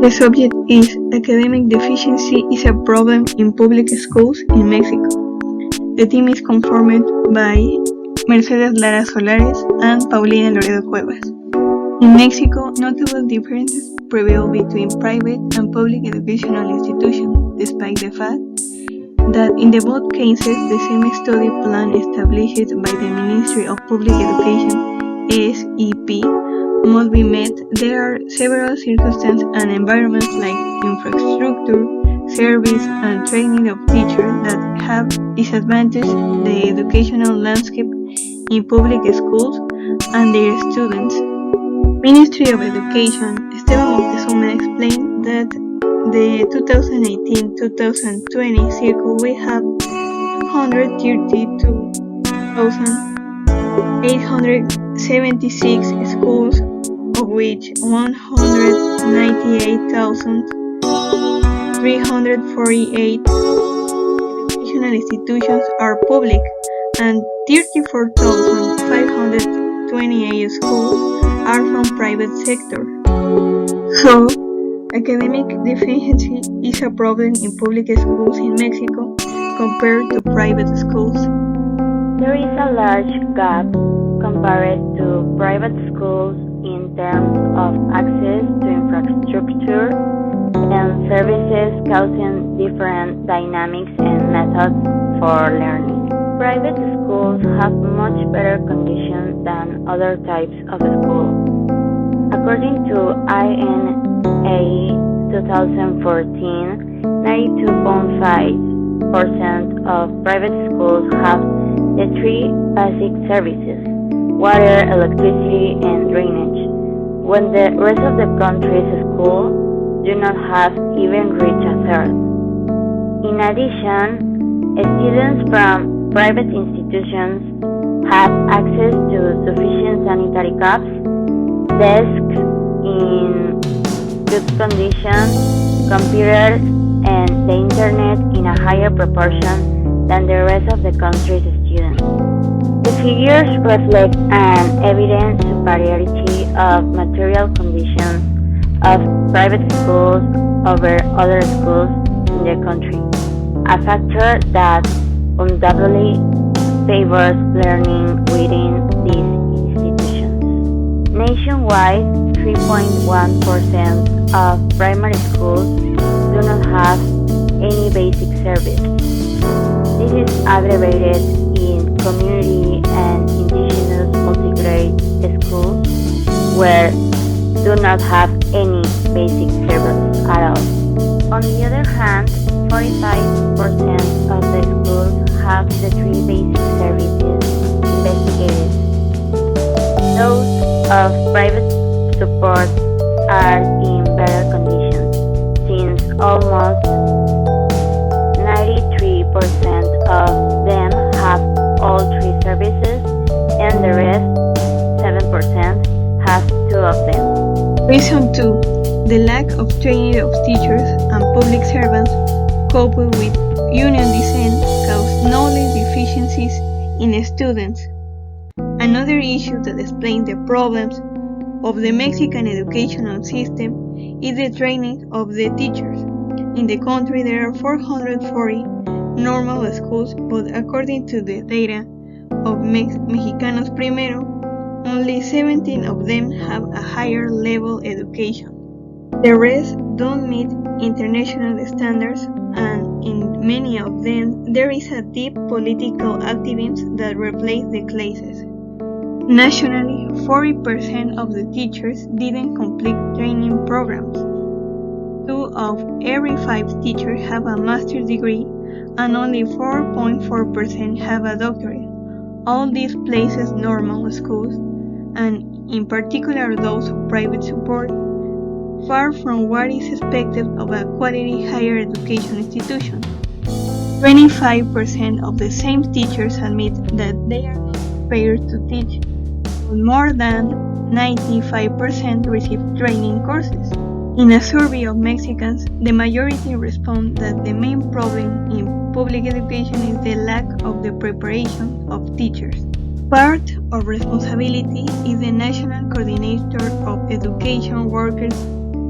The subject is Academic deficiency is a problem in public schools in Mexico. The team is conformed by Mercedes Lara Solares and Paulina Loredo Cuevas. In Mexico, notable differences prevail between private and public educational institutions, despite the fact that in the both cases the same study plan established by the Ministry of Public Education (SEP) must be met. There are several circumstances and environments like infrastructure, service, and training of teachers that have disadvantaged the educational landscape in public schools and their students. Ministry of Education Esteban Moctezuma explained that the 2018-2020 cycle will have 132,876 schools, of which 198,348 educational institutions are public and 34,528 schools are from private sector. So, academic deficiency is a problem in public schools in Mexico compared to private schools. There is a large gap compared to private schools in terms of access to infrastructure and services, causing different dynamics and methods for learning. Private schools have much better conditions than other types of schools. According to INA 2014, 92.5% of private schools have the three basic services: water, electricity, and drainage, when the rest of the country's schools do not have even reached a third. In addition, students from private institutions have access to sufficient sanitary cups, desks in good condition, computers, and the internet in a higher proportion than the rest of the country's students. The figures reflect an evident superiority of material conditions of private schools over other schools in the country, a factor that undoubtedly favors learning within these institutions. Nationwide, 3.1% of primary schools do not have any basic service. This is aggravated in community and indigenous multi-grade schools, where do not have any basic service at all. On the other hand, 45% of the schools have the three basic services investigated. Those of private support are in better conditions, since almost 93% of them have all three services, and the rest, 7%, have two of them. Reason 2. The lack of training of teachers and public servants coupled with union dissent cause knowledge deficiencies in students. Another issue that explains the problems of the Mexican educational system is the training of the teachers. In the country there are 440 normal schools, but according to the data of Mexicanos Primero, only 17 of them have a higher level education. The rest don't meet international standards, and in many of them there is a deep political activism that replaces the classes. Nationally, 40% of the teachers didn't complete training programs. 2 of every 5 teachers have a master's degree, and only 4.4% have a doctorate. All these places normal schools, and in particular those of private support, far from what is expected of a quality higher education institution. 25% of the same teachers admit that they are not prepared to teach, but more than 95% receive training courses. In a survey of Mexicans, the majority respond that the main problem in public education is the lack of the preparation of teachers. Part of responsibility is the National Coordinator of Education Workers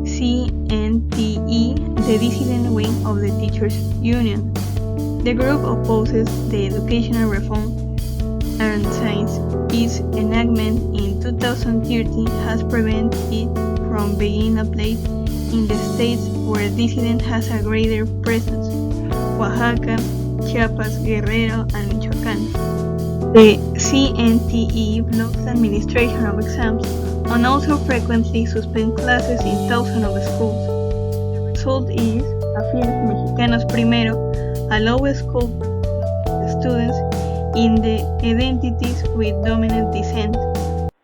CNT CNTE, the dissident wing of the Teachers Union. The group opposes the educational reform, and since its enactment in 2013 has prevented it from being applied in the states where dissident has a greater presence: Oaxaca, Chiapas, Guerrero, and Michoacán. The CNTE blocks the administration of exams and also frequently suspends classes in thousands of schools. The result is, affirms Mexicanos Primero, a low school the students in the identities with dominant descent.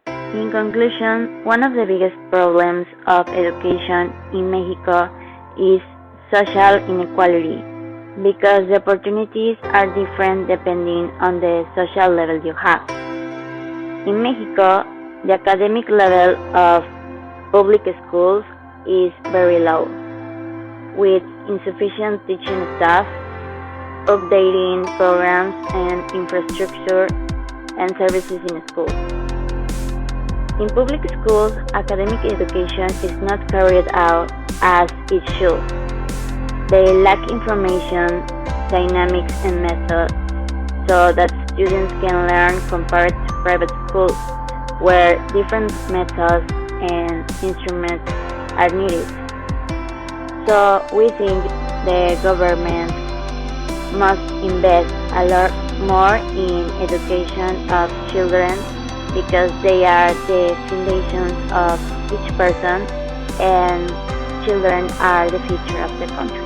In conclusion, one of the biggest problems of education in Mexico is social inequality, because the opportunities are different depending on the social level you have. In Mexico, the academic level of public schools is very low, with insufficient teaching staff, updating programs and infrastructure and services in schools. In public schools, academic education is not carried out as it should. They lack information, dynamics, and methods so that students can learn compared to private schools, where different methods and instruments are needed. So we think the government must invest a lot more in education of children, because they are the foundations of each person, and children are the future of the country.